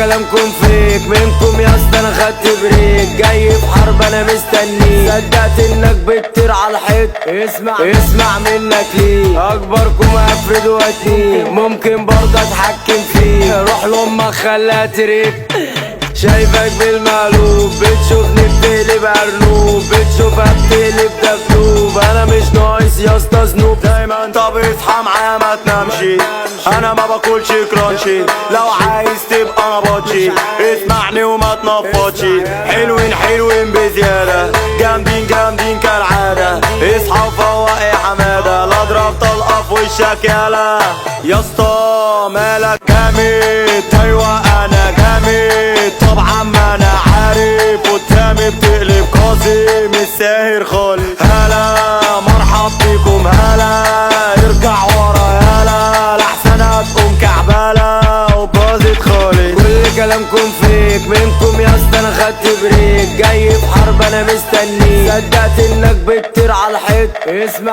كلامكم فيك، منكم يا اسطى انا خدت بريك، جاي في حرب انا مستنيك، صدقت انك بتطير على الحيط، اسمع منك ليه، اكبركم افرد واتنين، ممكن برضه اتحكم فيك، روح لامك خليها تريك، شايفك بالمقلوب، بتشوفني بتقلب ارنوب، بتشوفها بتقلب دبدوب، انا مش ناقص يا اسطى ذنوب، دايما طب اصحى معايا ما تنامشي، انا ما باكلش كرانشي، لو عايز تبقى نبطشي اسمعني وما تنفضش، حلوين بزيادة، جامدين كالعادة، اصحى وفوق يا حمادة، لا اضرب طلقة في وشك يالا، يا اسطى مالك جامد، ايوه انا جامد، طبعا ما انا عارف قدامي بتقلب قاسم الساهر خالص، هلا مرحب بيكم هلا، ارجع ورا يالا لحسن هتقوم كعبالة وباظت خالص. كل كلامكم فيك، منكم يا اسطى انا خدت بريك، جاي في حرب انا مستنيك، صدقت انك بتطير على الحيط،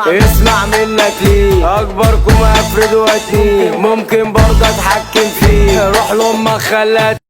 اسمع منك ليه، اكبركم افرد واتنين، ممكن برضه اتحكم فيك، روح لامك خليها